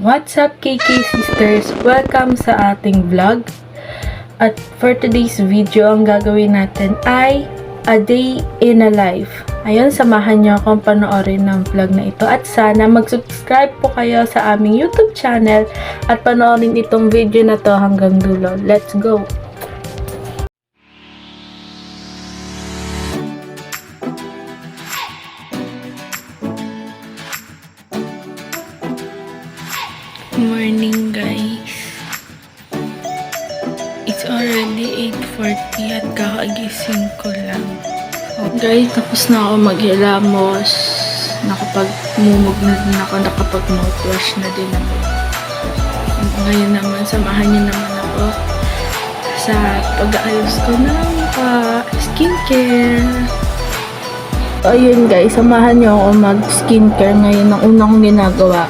What's up, KK Sisters? Welcome sa ating vlog. At for today's video, ang gagawin natin ay a day in a life. Ayun, samahan nyo akong panoorin ng vlog na ito. At sana mag-subscribe po kayo sa aming YouTube channel at panoorin itong video na to hanggang dulo. Let's go! Morning guys. It's already 8:40 at kakagising ko lang. So, guys, tapos na ako maghilamos. Nakapag-mumog na din ako. Nakapag-mouthwash na din ako. Ngayon naman, samahan niyo naman ako sa pag-aayos ko ng skincare. So, ayun guys, samahan niyo ako mag-skincare ngayon. Ang unang kong ginagawa,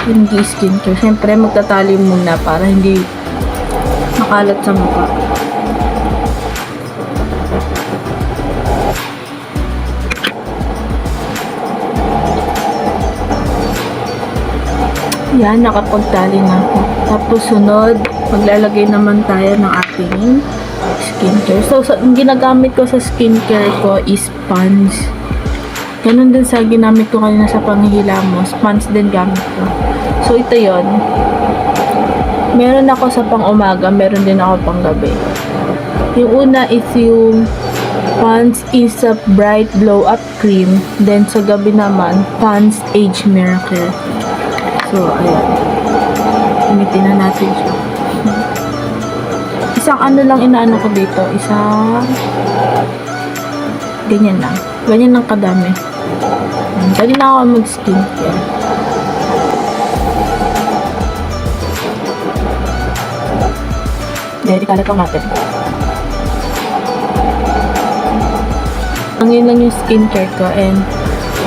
hindi skincare. Siyempre, magtatalim muna para hindi makalat sa mukha. Yan, nakapagtali na ako. Tapos sunod, maglalagay naman tayo ng ating skincare. So, ang ginagamit ko sa skincare ko is pans. Ganun din sa ginamit ko kanina sa panghihilamos. Pans din gamit ko. So, ito yon. Meron ako sa pang-umaga, meron din ako pang-gabi. Yung una is yung Pond's Is-Up Bright Glow Up Cream. Then, sa gabi naman, Pond's Age Miracle. So, ayan. Gamitin na natin siya. Isang ano lang inaano ko dito. Isang ganyan lang. Ganyan lang kadami. Dali na ako mag-skincare. Dali kalat lang natin. Ang yun lang yung skincare ko. And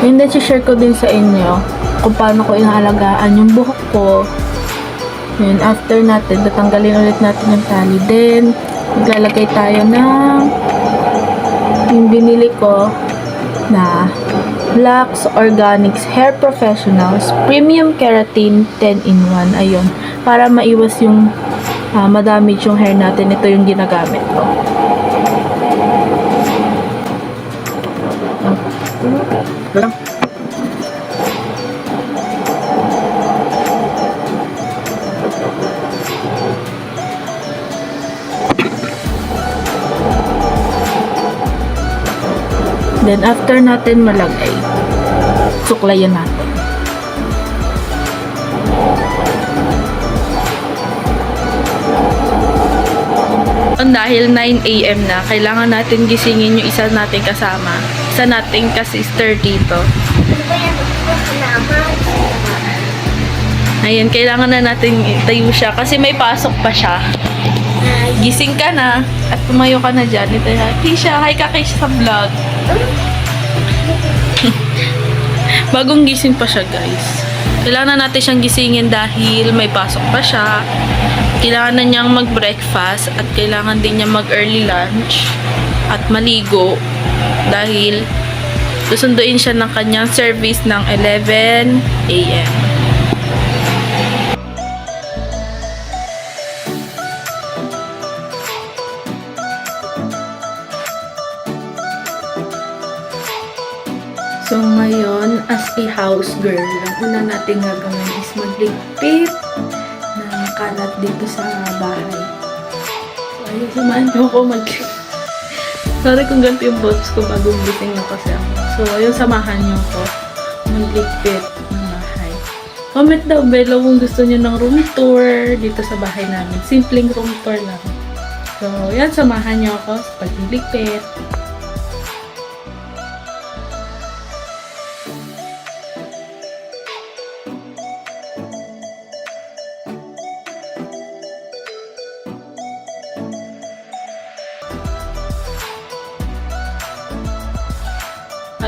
yun din share ko din sa inyo kung paano ko inaalagaan yung buhok ko. Yun, after natin, tatanggalin ulit natin yung tali. Then, maglalagay tayo ng yung binili ko na Lux Organics Hair Professionals Premium Keratin 10-in-1. Ayun, para maiwas yung madamage yung hair natin. Ito yung ginagamit ko. Then, after natin malagay, suklayan natin. Dahil 9 AM na, kailangan natin gisingin yung isa nating kasama. Isa nating ka-sister dito. Ayan, kailangan na natin itayo siya kasi may pasok pa siya. Gising ka na at tumayo ka na dyan. Ito na, Tisha, hi ka kay sa vlog. Bagong gising pa siya, guys. Kailangan na natin siyang gisingin dahil may pasok pa siya. Kailangan na niyang mag-breakfast at kailangan din niya mag-early lunch at maligo dahil susunduin siya ng kanyang service ng 11 AM. So, ngayon, as a house girl, ang una natin gagawin is magligpit ng kalat dito sa bahay. So, ayun, samahan niyo ako Sorry kung ganito yung bots ko, bagong gising na kasi ako. So, ayun, samahan niyo ako magligpit ng bahay. Comment daw below kung gusto niyo ng room tour dito sa bahay namin. Simpleng room tour lang. So, ayun, samahan niyo ako sa pagligpit.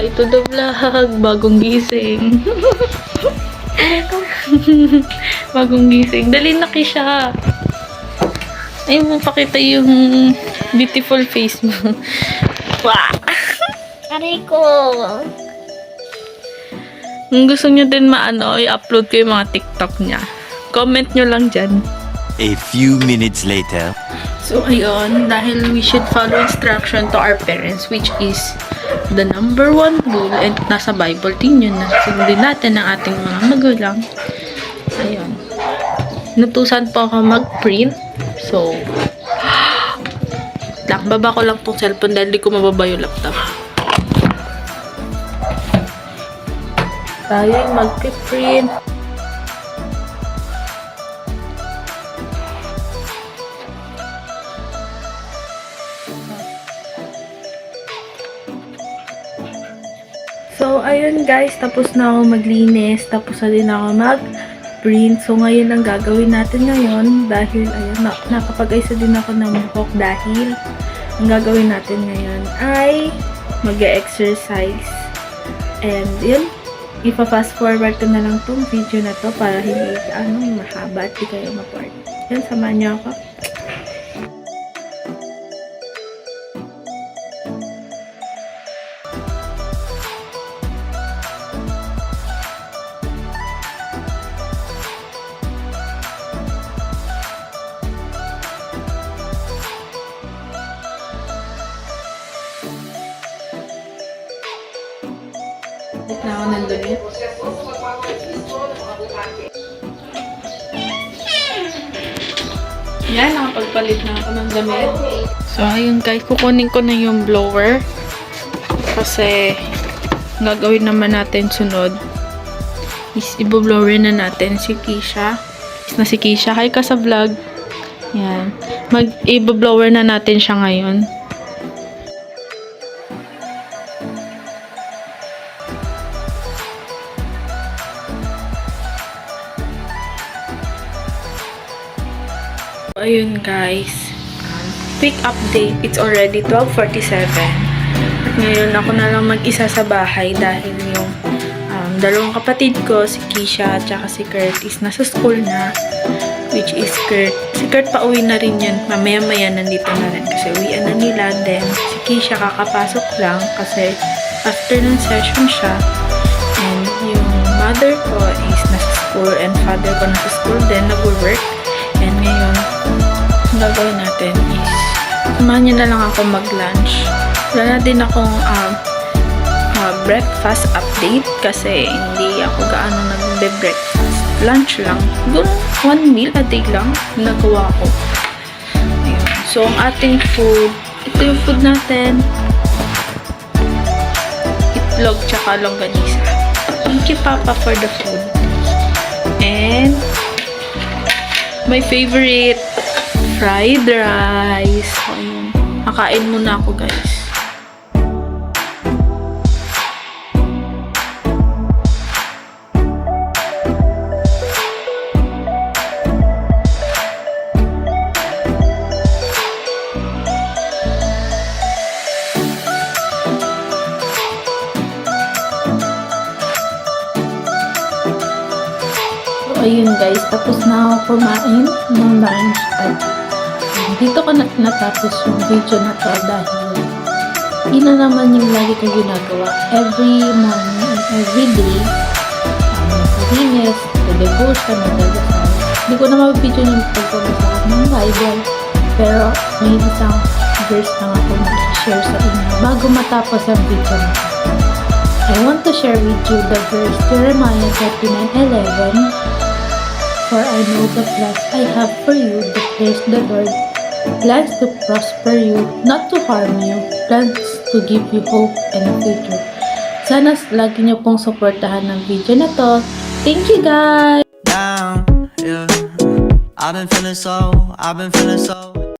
Ito the vlog, bagong gising. Bagong gising. Dali na siya. Ayun mo, pakita yung beautiful face mo. Wow! Aray ko. Kung gusto nyo din i-upload ko yung mga TikTok niya. Comment nyo lang dyan. A few minutes later. So, ayun, dahil we should follow instruction to our parents, which is the number one rule, and nasa Bible din yun, na sundin natin ng ating mga magulang. Ayun. Nutusan po ako mag-print. So, baba ko lang tong cellphone dahil di ko mababa yung laptop. Tayo yung mag-print. So, ayun guys, tapos na ako maglinis, tapos na din ako mag-print. So, ngayon ang gagawin natin ngayon, dahil, ayun, nakapag-ayos din ako ng buhok dahil ang gagawin natin ngayon ay mag-exercise. And, yun, ipa-fast forward ko na lang tong video na to para hindi, mahaba at di kayo ma-part. Yan, samahan niyo ako. Na ako ng damit. Yan, nakapagpalit na ako ng damit. So, ayun guys, kukunin ko na yung blower. Kasi, gagawin naman natin sunod. Is, i-blower na natin si Keisha. Is na si Keisha. Hi ka sa vlog. Yan. I-blower na natin siya ngayon. Ayun guys, quick update, it's already 12:47 at ngayon ako na lang mag-isa sa bahay dahil yung dalawang kapatid ko, si Keisha at saka si Curtis, nasa school na, which is si Kurt pauwi na rin yun, mamaya-maya nandito na rin kasi uwian na nila. Then si Keisha kakapasok lang kasi afternoon session siya, and yung mother ko is nasa school and father ko nasa school din, nag-work. And ngayon, ang gagawin natin is samahan niyo na lang ako mag-lunch. Wala na din akong breakfast update kasi hindi ako gaano nagbe-breakfast. Lunch lang. Siguro 1 meal a day lang nagawa ko. Ayun. So, ang ating food, ito yung food natin. Itlog tsaka longganisa. Thank you, Papa, for the food. And my favorite, fried rice. So, ayun. Kakain muna ako, guys. So, ayun guys, tapos na ako kumain ng lunch at dito ko na natapos yung video na to dahil yun na naman yung lagi kong ginagawa every morning and every day. Maglinis, devotion, magdadasal. Hindi ko na mapipidyo yung pagbabasa ng Bible, pero may isang verse lang ako mag-share sa inyo bago matapos ang video na to. I want to share with you the verse Jeremiah 39:11. For I know the plans I have for you, declares the Lord. Plans to prosper you, not to harm you. Plans to give you hope and a future. Sana lagi niyo pong suportahan ng video na to. Thank you guys! Down, yeah. I've been feeling so